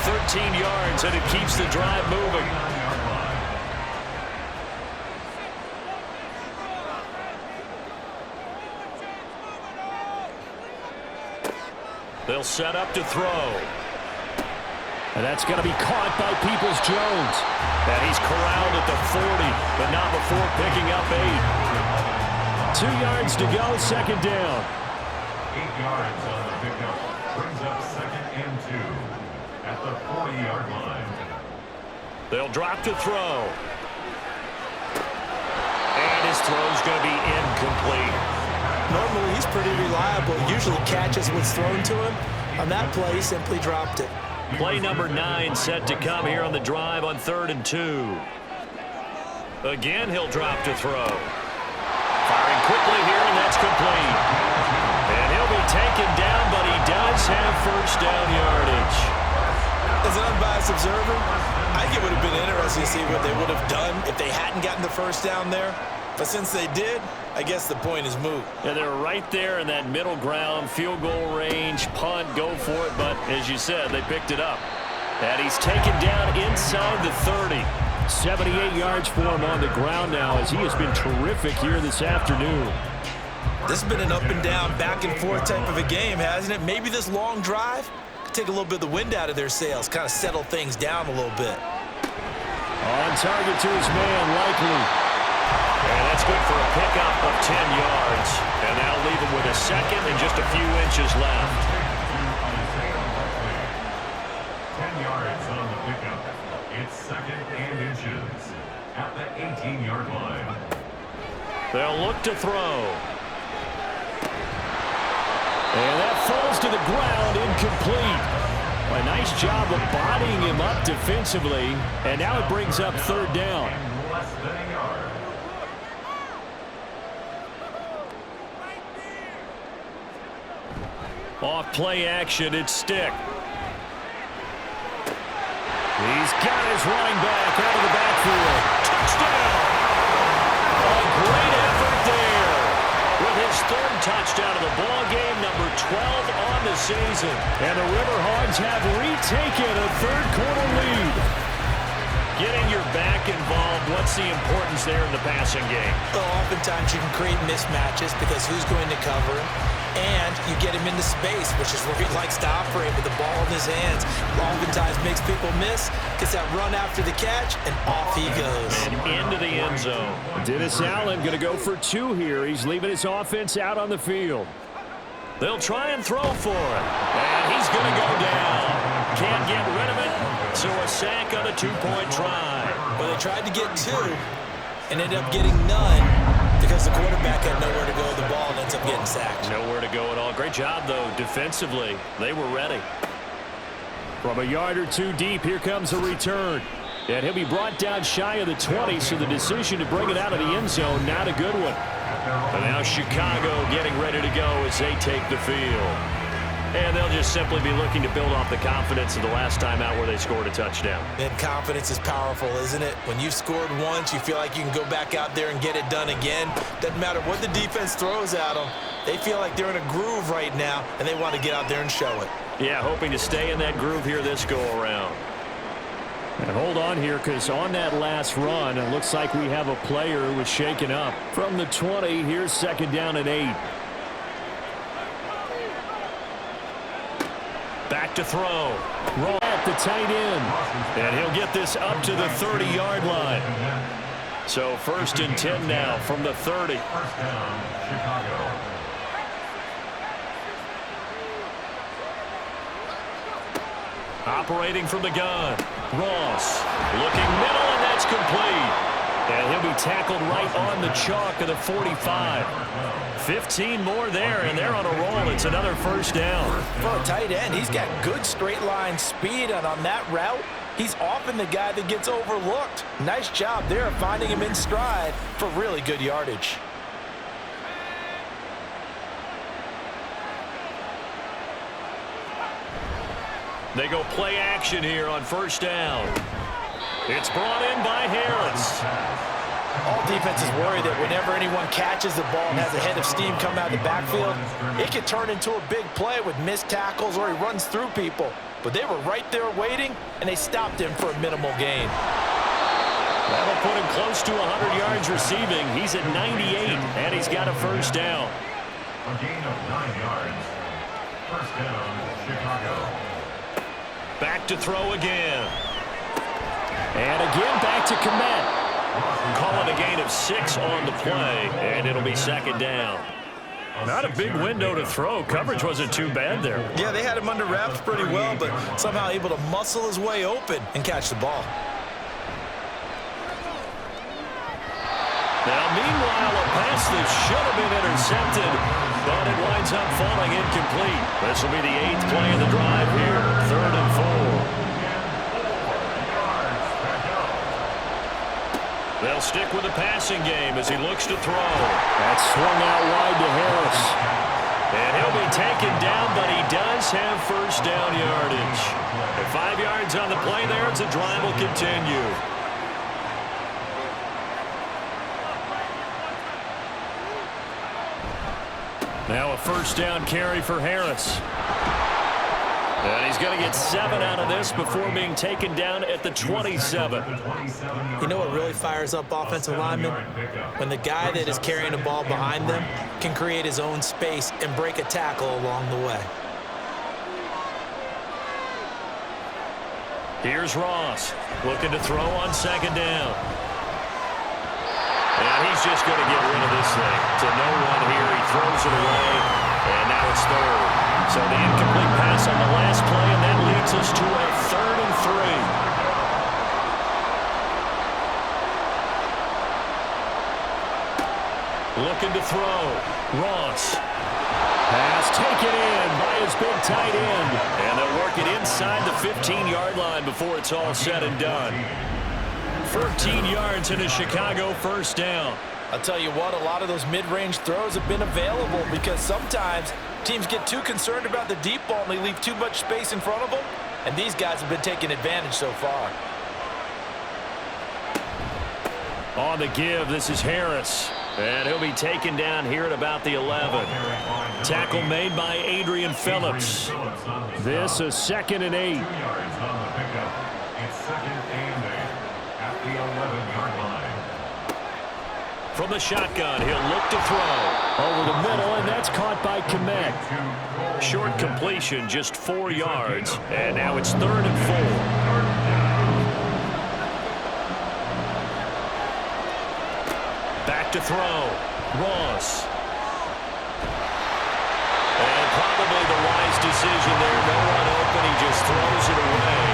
13 yards, and it keeps the drive moving. They'll set up to throw. And that's going to be caught by Peoples-Jones. And he's corralled at the 40, but not before picking up 8. 2 yards to go, 2nd down. 8 yards on the pickup. Brings up 2nd and 2 at the 40-yard line. They'll drop to throw. And his throw's going to be incomplete. Normally, he's pretty reliable. Usually catches what's thrown to him. On that play, he simply dropped it. Play number 9 set to come here on the drive on 3rd and 2. Again, he'll drop to throw. Firing quickly here, and that's complete. And he'll be taken down, but he does have 1st down yardage. As an unbiased observer, I think it would have been interesting to see what they would have done if they hadn't gotten the 1st down there. But since they did, I guess the point is moot. Yeah, they're right there in that middle ground, field goal range, punt, go for it. But as you said, they picked it up. And he's taken down inside the 30. 78 yards for him on the ground now as he has been terrific here this afternoon. This has been an up and down, back and forth type of a game, hasn't it? Maybe this long drive could take a little bit of the wind out of their sails, kind of settle things down a little bit. On target to his man, Likely. And that's good for a pickup of 10 yards. And that'll leave him with a 2nd and just a few inches left. 10 yards on the pickup. It's 2nd and inches at the 18-yard line. They'll look to throw. And that falls to the ground, incomplete. A nice job of bodying him up defensively. And now it brings up 3rd down. Less than a yard. Off play action, it's Stick. He's got his running back out of the backfield. Touchdown! A great effort there. With his 3rd touchdown of the ball game, number 12 on the season. And the Riverhogs have retaken a 3rd quarter lead. Getting your back involved, what's the importance there in the passing game? Well, oftentimes you can create mismatches because who's going to cover him, and you get him into space, which is where he likes to operate with the ball in his hands. Oftentimes makes people miss, gets that run after the catch, and off he goes. And into the end zone. Dennis Allen going to go for 2 here. He's leaving his offense out on the field. They'll try and throw for it. And he's going to go down. Can't get rid of it. So a sack on a 2-point try. Well, they tried to get 2 and ended up getting none because the quarterback had nowhere to go with the ball and ends up getting sacked. Nowhere to go at all. Great job, though, defensively. They were ready. From a yard or 2 deep, here comes a return. And he'll be brought down shy of the 20, so the decision to bring it out of the end zone, not a good one. And now Chicago getting ready to go as they take the field. And they'll just simply be looking to build off the confidence of the last time out where they scored a touchdown. And confidence is powerful, isn't it? When you've scored once, you feel like you can go back out there and get it done again. Doesn't matter what the defense throws at them. They feel like they're in a groove right now, and they want to get out there and show it. Yeah, hoping to stay in that groove here this go-around. And hold on here, because on that last run, it looks like we have a player who was shaken up. From the 20, here's 2nd down and 8. Back to throw. Roll at the tight end. And he'll get this up to the 30-yard line. So 1st and 10 now from the 30. First down, Chicago. Operating from the gun. Ross looking middle, and that's complete. And he'll be tackled right on the chalk of the 45. 15 more there, and they're on a roll. It's another 1st down. For a tight end, he's got good straight line speed, and on that route, he's often the guy that gets overlooked. Nice job there of finding him in stride for really good yardage. They go play action here on 1st down. It's brought in by Harris. All defenses worry that whenever anyone catches the ball and has a head of steam come out of the backfield, it could turn into a big play with missed tackles or he runs through people. But they were right there waiting, and they stopped him for a minimal gain. That'll put him close to 100 yards receiving. He's at 98, and he's got a 1st down. A gain of 9 yards. First down, Chicago. Back to throw again. And again back to Komet. Call it a gain of 6 on the play, and it'll be 2nd down. Not a big window to throw. Coverage wasn't too bad there. Yeah, they had him under wraps pretty well, but somehow able to muscle his way open and catch the ball. Now, meanwhile, a pass that should have been intercepted, but it winds up falling incomplete. This will be the 8th play of the drive here, 3rd and 4. They'll stick with the passing game as he looks to throw. That's swung out wide to Harris. And he'll be taken down, but he does have 1st down yardage. At 5 yards on the play there, as the drive will continue. Now a 1st down carry for Harris. And he's going to get 7 out of this before being taken down at the 27. You know what really fires up offensive linemen? When the guy that is carrying the ball behind them can create his own space and break a tackle along the way. Here's Ross looking to throw on 2nd down. And he's just going to get rid of this thing. To no one here. He throws it away. And now it's 3rd. So the incomplete pass on the last play, and that leads us to a 3rd and 3. Looking to throw. Ross. Pass taken in by his big tight end. And they'll work it inside the 15-yard line before it's all said and done. 13 yards in a Chicago 1st down. I'll tell you what, a lot of those mid-range throws have been available because sometimes teams get too concerned about the deep ball and they leave too much space in front of them, and these guys have been taking advantage so far. On the give, this is Harris. And he'll be taken down here at about the 11. Tackle made by Adrian Phillips. This is 2nd and 8. 2 yards on the pickup. It's 2nd and 8. From the shotgun, he'll look to throw. Over the middle, and that's caught by Komet. Short completion, just 4 yards. And now it's 3rd and 4. Back to throw. Ross. And probably the wise decision there. No one open. He just throws it away.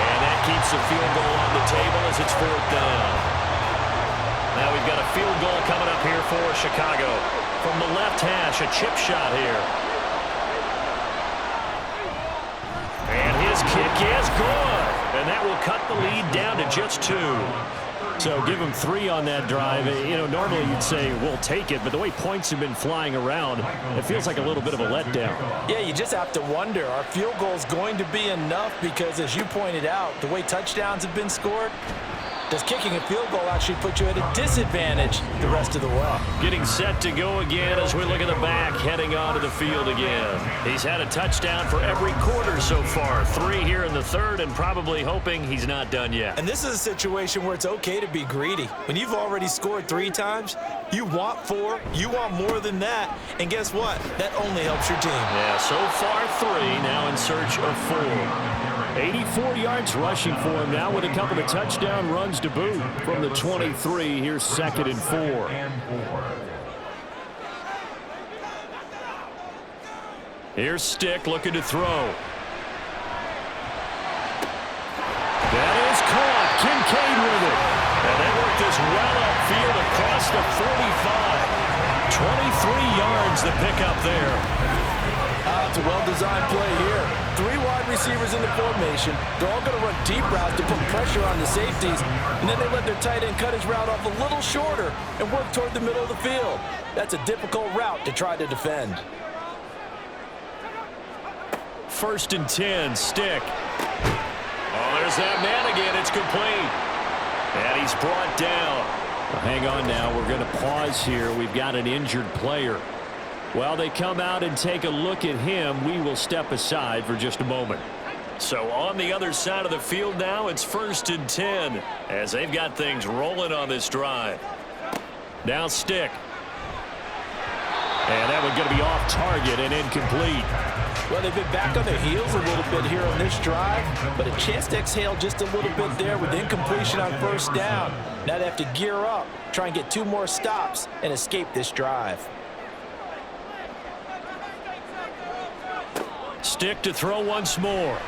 And that keeps the field goal on the table as it's 4th down. Now we've got a field goal coming up here for Chicago. From the left hash, a chip shot here. And his kick is good. And that will cut the lead down to just 2. So give him 3 on that drive. You know, normally you'd say, we'll take it, but the way points have been flying around, it feels like a little bit of a letdown. Yeah, you just have to wonder, are field goals going to be enough? Because as you pointed out, the way touchdowns have been scored, does kicking a field goal actually put you at a disadvantage the rest of the way? Getting set to go again as we look at the back, heading onto the field again. He's had a touchdown for every quarter so far. 3 here in the 3rd, and probably hoping he's not done yet. And this is a situation where it's okay to be greedy. When you've already scored 3 times, you want 4, you want more than that. And guess what? That only helps your team. Yeah, so far 3, now in search of 4. 84 yards rushing for him now with a couple of touchdown runs to boot. From the 23, here's 2nd and 4. Here's Stick looking to throw. That is caught. Kincaid with it. And they work this well upfield across the 45. 23 yards to pick up there. It's a well-designed play here. 3 wide receivers in the formation. They're all going to run deep routes to put pressure on the safeties. And then they let their tight end cut his route off a little shorter and work toward the middle of the field. That's a difficult route to try to defend. 1st and 10, Stick. Oh, there's that man again. It's complete. And he's brought down. Well, hang on now. We're going to pause here. We've got an injured player. While they come out and take a look at him, we will step aside for just a moment. So on the other side of the field now, it's 1st and 10 as they've got things rolling on this drive. Now Stick. And that one's going to be off target and incomplete. Well, they've been back on their heels a little bit here on this drive, but a chance to exhale just a little bit there with incompletion on 1st down. Now they have to gear up, try and get 2 more stops and escape this drive. Stick to throw once more.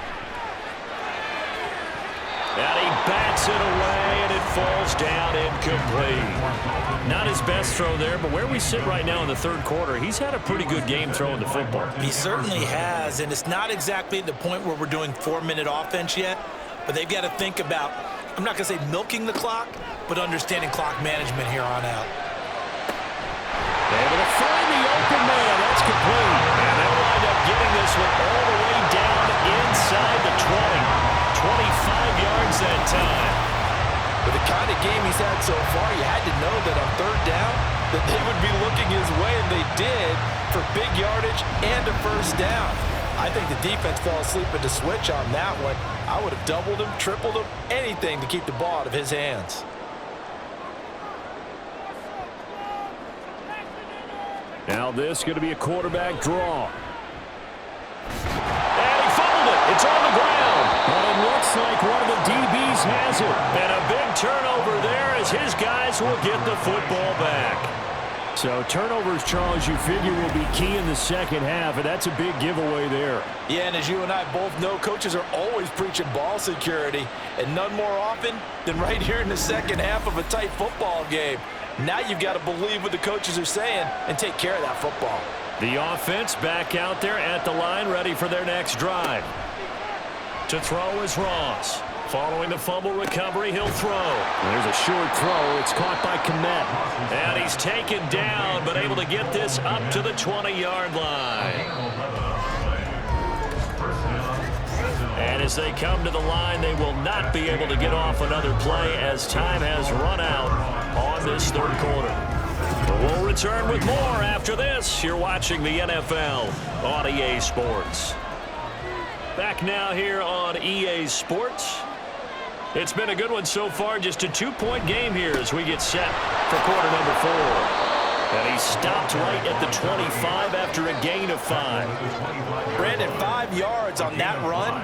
And he bats it away, and it falls down incomplete. Not his best throw there, but where we sit right now in the 3rd quarter, he's had a pretty good game throwing the football. He certainly has, and it's not exactly at the point where we're doing 4-minute offense yet, but they've got to think about, I'm not going to say milking the clock, but understanding clock management here on out. Able to find the open man. That's complete. And they wind up getting this one all the way down inside the 20. 25 yards that time. With the kind of game he's had so far, you had to know that on 3rd down that they would be looking his way, and they did, for big yardage and a 1st down. I think the defense fell asleep at the switch on that one. I would have doubled him, tripled him, anything to keep the ball out of his hands. Now this is going to be a quarterback draw. And he fumbled it. It's on the ground. But it looks like one of the DBs has it. And a big turnover there as his guys will get the football back. So turnovers, Charles, you figure will be key in the 2nd half, and that's a big giveaway there. Yeah, and as you and I both know, coaches are always preaching ball security, and none more often than right here in the 2nd half of a tight football game. Now you've got to believe what the coaches are saying and take care of that football. The offense back out there at the line, ready for their next drive. To throw is Ross. Following the fumble recovery, he'll throw. There's a short throw. It's caught by Komet. And he's taken down, but able to get this up to the 20-yard line. And as they come to the line, they will not be able to get off another play as time has run out on this 3rd quarter. We'll return with more after this. You're watching the NFL on EA Sports. Back now here on EA Sports. It's been a good one so far. Just a 2-point game here as we get set for quarter number 4. And he stopped right at the 25 after a gain of 5. Brandon, 5 yards on that run.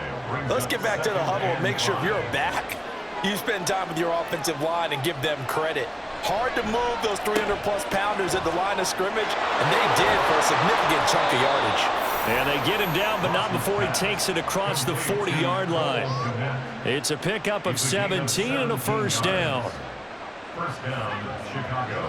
Let's get back to the huddle and make sure if you're back, you spend time with your offensive line and give them credit. Hard to move those 300-plus pounders at the line of scrimmage, and they did for a significant chunk of yardage. And they get him down, but not before he takes it across the 40-yard line. It's a pickup of 17 and a first down. First down, Chicago.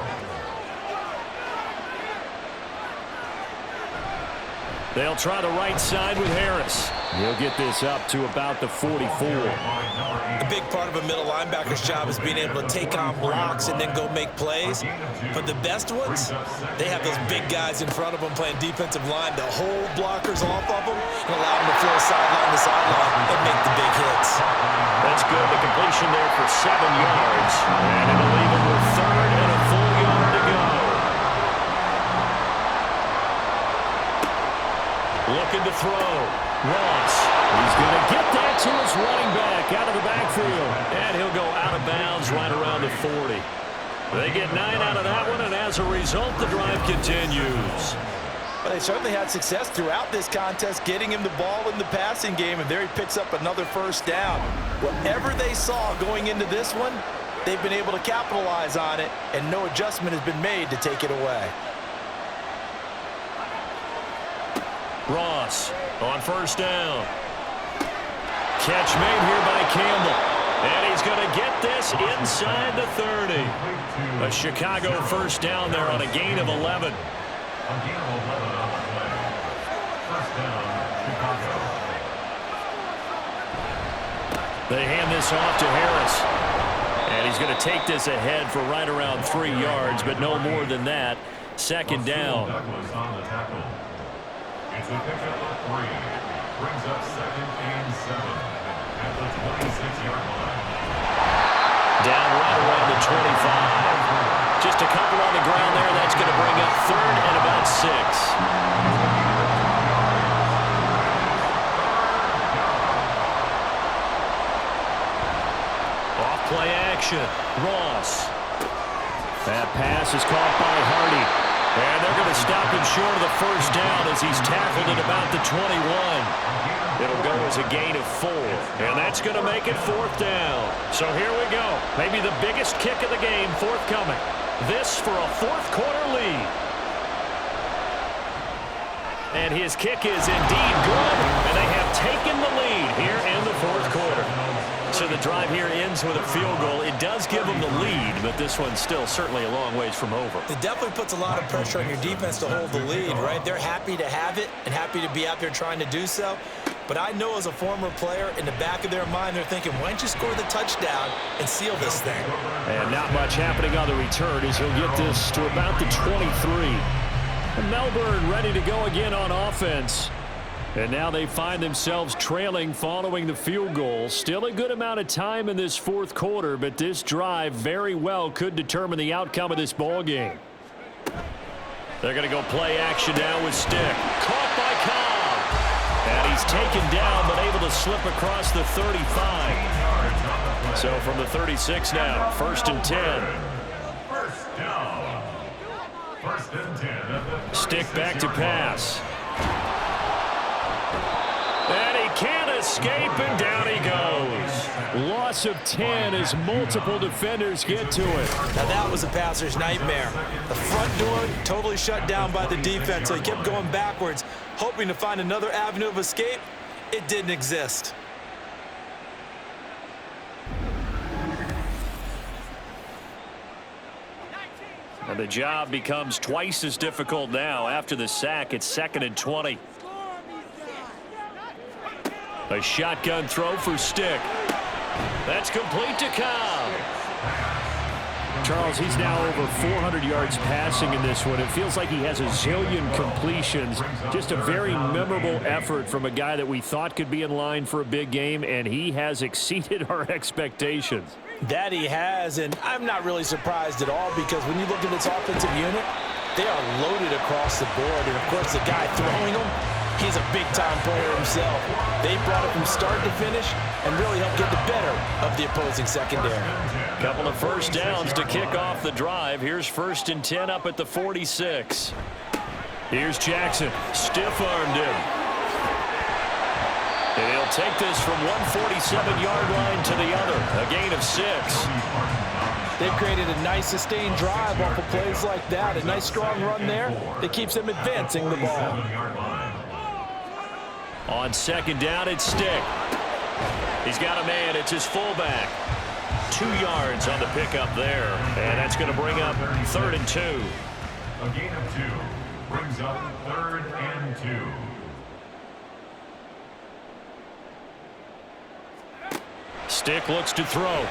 They'll try the right side with Harris. He'll get this up to about the 44. A big part of a middle linebacker's job is being able to take on blocks and then go make plays. But the best ones, they have those big guys in front of them playing defensive line to hold blockers off of them and allow them to flow sideline to sideline and make the big hits. That's good. The completion there for 7 yards. And it'll leave him with 3rd and a full yard to go. Looking to throw. Ross. He's going to get that to his running back out of the backfield. And he'll go out of bounds right around the 40. They get 9 out of that one, and as a result, the drive continues. Well, they certainly had success throughout this contest, getting him the ball in the passing game, and there he picks up another first down. Whatever they saw going into this one, they've been able to capitalize on it, and no adjustment has been made to take it away. Ross on first down. Catch made here by Campbell. And he's going to get this inside the 30. A Chicago first down there on a gain of 11. A gain of 11 on the play. First down, Chicago. They hand this off to Harris. And he's going to take this ahead for right around 3 yards, but no more than that. Second down. Douglas on the tackle. It's a pickup of 3. Brings up 2nd and 7 at the 26-yard line. Down right around the 25. Just a couple on the ground there. That's going to bring up 3rd and about 6. Off play action. Ross. That pass is caught by Hardy. And they're going to stop him short of the first down as he's tackled at about the 21. It'll go as a gain of 4. And that's going to make it 4th down. So here we go. Maybe the biggest kick of the game forthcoming. This for a 4th quarter lead. And his kick is indeed good. And they have taken the lead here in the 4th quarter. So the drive here ends with a field goal. It does give them the lead, but this one's still certainly a long ways from over. It definitely puts a lot of pressure on your defense to hold the lead, right? They're happy to have it and happy to be out there trying to do so. But I know as a former player, in the back of their mind, they're thinking, why don't you score the touchdown and seal this thing? And not much happening on the return as he'll get this to about the 23. And Melbourne ready to go again on offense. And now they find themselves trailing following the field goal. Still a good amount of time in this 4th quarter, but this drive very well could determine the outcome of this ball game. They're going to go play action now with Stick. Caught by Cobb. And he's taken down but able to slip across the 35. So from the 36 now, 1st and 10. First down. 1st and 10. Stick back to pass. And he can't escape, and down he goes. Loss of 10 as multiple defenders get to it. Now that was a passer's nightmare. The front door totally shut down by the defense, so he kept going backwards, hoping to find another avenue of escape. It didn't exist. And the job becomes twice as difficult now. After the sack, it's 2nd and 20. A shotgun throw for Stick. That's complete to Cobb. Charles, he's now over 400 yards passing in this one. It feels like he has a zillion completions. Just a very memorable effort from a guy that we thought could be in line for a big game, and he has exceeded our expectations. That he has, and I'm not really surprised at all because when you look at this offensive unit, they are loaded across the board. And, of course, the guy throwing them, He's a big-time player himself. They brought it from start to finish and really helped get the better of the opposing secondary. Couple of first downs to kick off the drive. Here's 1st and 10 up at the 46. Here's Jackson. Stiff-armed him. And he'll take this from 147-yard line to the other. A gain of 6. They've created a nice sustained drive off of plays like that. A nice strong run there that keeps them advancing the ball. On 2nd down, it's Stick. He's got a man. It's his fullback. 2 yards on the pickup there. And that's going to bring up 3rd and 2. A gain of 2 brings up 3rd and 2. Stick looks to throw.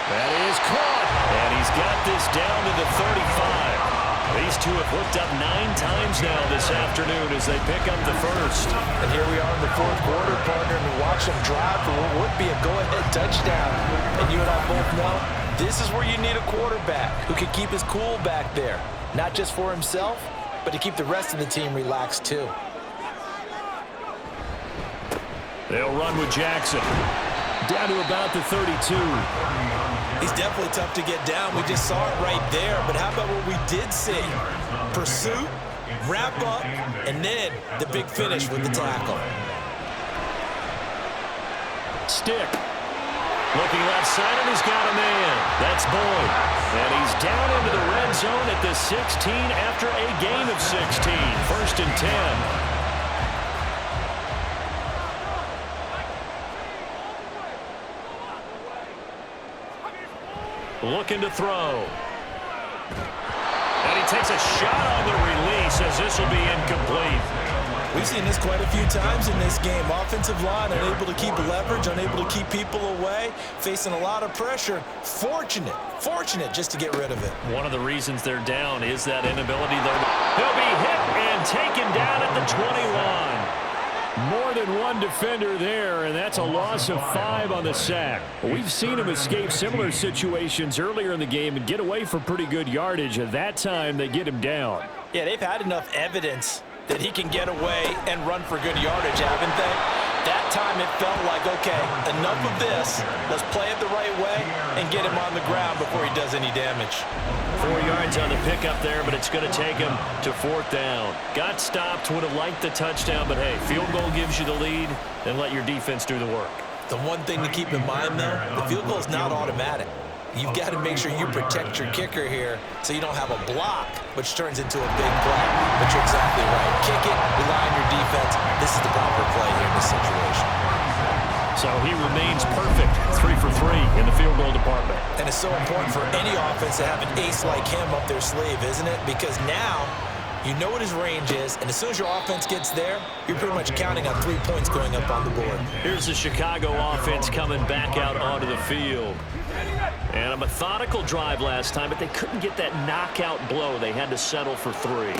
That is caught. And he's got this down to the 35. These two have looked up 9 times now this afternoon as they pick up the first. And here we are in the 4th quarter, partner, and watch them drive for what would be a go-ahead touchdown. And you and I both know this is where you need a quarterback who can keep his cool back there. Not just for himself, but to keep the rest of the team relaxed too. They'll run with Jackson. Down to about the 32. He's definitely tough to get down. We just saw it right there. But how about what we did see? Pursuit, wrap up, and then the big finish with the tackle. Stick. Looking left side, and he's got a man. That's Boyd. And he's down into the red zone at the 16 after a gain of 16. 1st and 10. Looking to throw. And he takes a shot on the release as this will be incomplete. We've seen this quite a few times in this game. Offensive line unable to keep leverage, unable to keep people away, facing a lot of pressure. Fortunate just to get rid of it. One of the reasons they're down is that inability. He'll be hit and taken down at the 21. More than one defender there, and that's a loss of 5 on the sack. We've seen him escape similar situations earlier in the game and get away for pretty good yardage. At that time, they get him down. Yeah, they've had enough evidence that he can get away and run for good yardage, haven't they? That time it felt like, okay, enough of this. Let's play it the right way and get him on the ground before he does any damage. 4 yards on the pickup there, but it's going to take him to 4th down. Got stopped, would have liked the touchdown, but hey, field goal gives you the lead, and let your defense do the work. The one thing to keep in mind, though, the field goal is not automatic. You've got to make sure you protect your kicker here so you don't have a block, which turns into a big play. But you're exactly right. Kick it, rely on your defense. This is the proper play here in this situation. So he remains perfect, 3 for 3 in the field goal department. And it's so important for any offense to have an ace like him up their sleeve, isn't it? Because now you know what his range is, and as soon as your offense gets there, you're pretty much counting on 3 points going up on the board. Here's the Chicago offense coming back out onto the field. And a methodical drive last time, but they couldn't get that knockout blow. They had to settle for 3.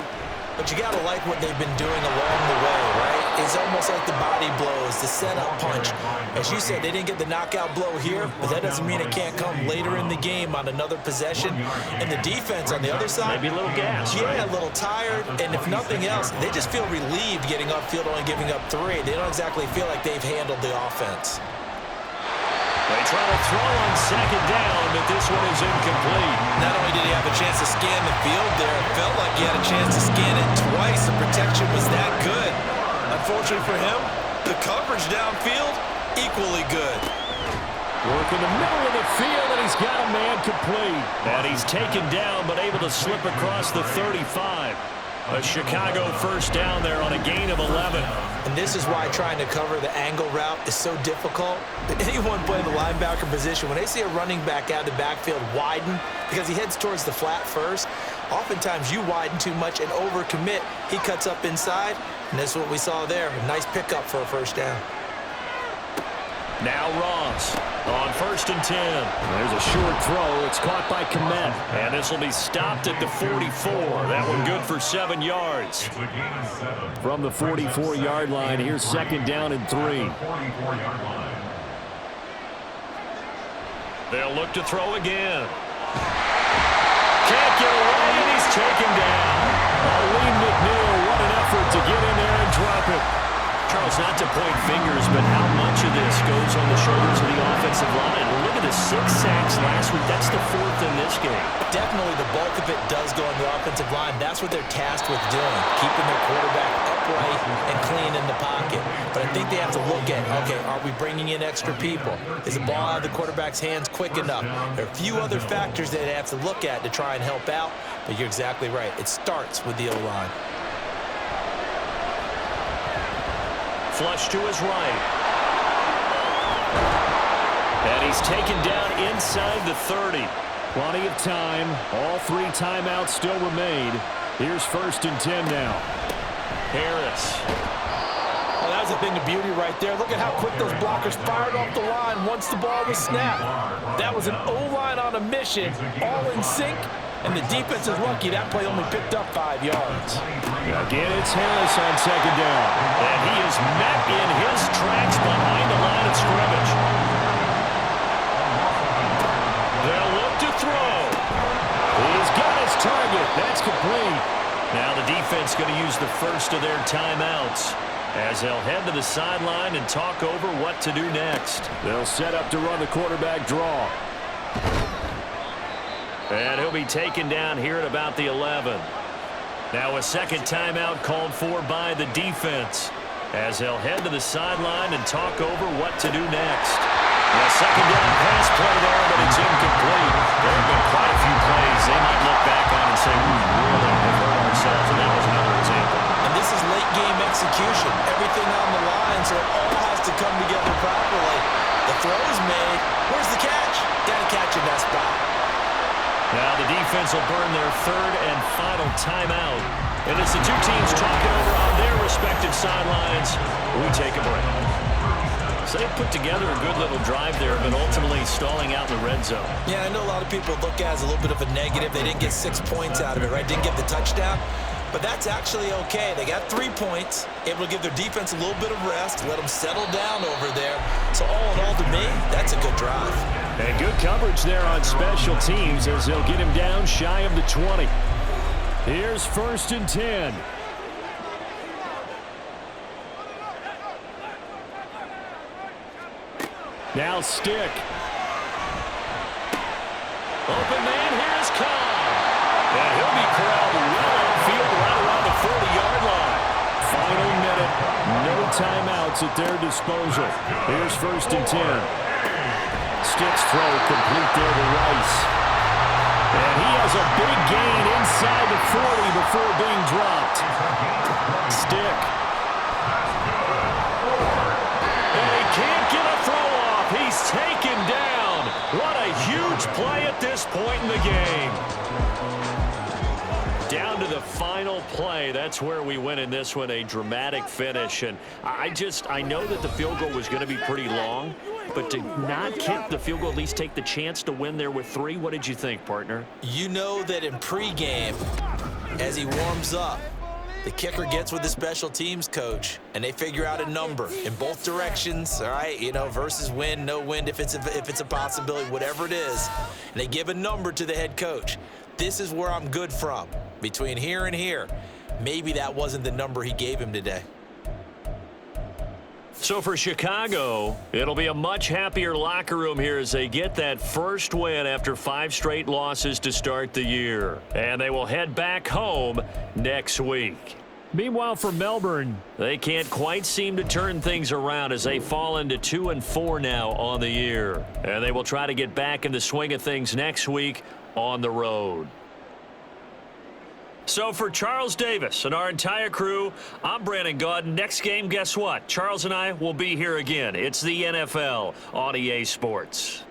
But you got to like what they've been doing along the way, right? It's almost like the body blows, the setup punch. As you said, they didn't get the knockout blow here, but that doesn't mean it can't come later in the game on another possession. And the defense on the other side, maybe a little gas, yeah, right? A little tired. And if nothing else, they just feel relieved getting upfield, only giving up 3. They don't exactly feel like they've handled the offense. They try to throw on 2nd down, but this one is incomplete. Not only did he have a chance to scan the field there, it felt like he had a chance to scan it twice. The protection was that good. Unfortunately for him, the coverage downfield, equally good. Work in the middle of the field, and he's got a man complete. And he's taken down, but able to slip across the 35. A Chicago 1st down there on a gain of 11. And this is why trying to cover the angle route is so difficult. Anyone playing the linebacker position, when they see a running back out of the backfield widen, because he heads towards the flat first, oftentimes you widen too much and overcommit. He cuts up inside, and that's what we saw there. A nice pickup for a 1st down. Now Ross on 1st and 10. There's a short throw. It's caught by Komet. And this will be stopped at the 44. That one good for 7 yards. From the 44-yard line, here's 2nd down and 3. They'll look to throw again. Can't get away, and he's taken down. Arlene McNeil, what an effort Charles, not to point fingers, but how much of this goes on the shoulders of the offensive line? Look at the 6 sacks last week. That's the 4th in this game. Definitely the bulk of it does go on the offensive line. That's what they're tasked with doing, keeping their quarterback upright and clean in the pocket. But I think they have to look at, okay, are we bringing in extra people? Is the ball out of the quarterback's hands quick enough? There are a few other factors that they have to look at to try and help out, but you're exactly right. It starts with the O-line. Flush to his right. And he's taken down inside the 30. Plenty of time. All 3 timeouts still remain. Here's 1st and 10 now. Harris. Well, that was a thing of beauty right there. Look at how quick those blockers fired off the line once the ball was snapped. That was an O-line on a mission, all in sync, and the defense is lucky that play only picked up 5 yards. Again, it's Harris on 2nd down. And he is met in his tracks behind the line of scrimmage. They'll look to throw. He's got his target. That's complete. Now the defense going to use the first of their timeouts as they'll head to the sideline and talk over what to do next. They'll set up to run the quarterback draw. And he'll be taken down here at about the 11. Now a 2nd timeout called for by the defense as they'll head to the sideline and talk over what to do next. A 2nd down pass play there, but it's incomplete. There have been quite a few plays they might look back on and say, we really have hurt ourselves, and that was another example. And this is late game execution. Everything on the line, so it all has to come together properly. The throw is made. Where's the catch? Got to catch in that spot. Now the defense will burn their 3rd and final timeout. And as the 2 teams talking over on their respective sidelines, we take a break. So they put together a good little drive there, but ultimately stalling out in the red zone. Yeah, I know a lot of people look at it as a little bit of a negative. They didn't get 6 points out of it, right? Didn't get the touchdown. But that's actually okay. They got 3 points, able to give their defense a little bit of rest, let them settle down over there. So all in all, to me, that's a good drive. And good coverage there on special teams as they'll get him down shy of the 20. Here's 1st and 10. Now Stick. Open man, here's Cobb. And he'll be corralled well outfield right around the 40-yard line. Final minute. No timeouts at their disposal. Here's 1st and 10. Stick's throw complete there to Rice. And he has a big gain inside the 40 before being dropped. Stick. And he can't get a throw off. He's taken down. What a huge play at this point in the game. Down to the final play. That's where we win in this one, a dramatic finish. And I know that the field goal was going to be pretty long, but to not kick the field goal, at least take the chance to win there with 3, what did you think, partner? You know that in pregame, as he warms up, the kicker gets with the special teams coach, and they figure out a number in both directions, all right, you know, versus wind, no wind, if it's a possibility, whatever it is, and they give a number to the head coach. This is where I'm good from. Between here and here, maybe that wasn't the number he gave him today. So for Chicago, it'll be a much happier locker room here as they get that first win after 5 straight losses to start the year. And they will head back home next week. Meanwhile, for Melbourne, they can't quite seem to turn things around as they fall into 2-4 now on the year. And they will try to get back in the swing of things next week on the road. So for Charles Davis and our entire crew, I'm Brandon Gaudin. Next game, guess what? Charles and I will be here again. It's the NFL on EA Sports.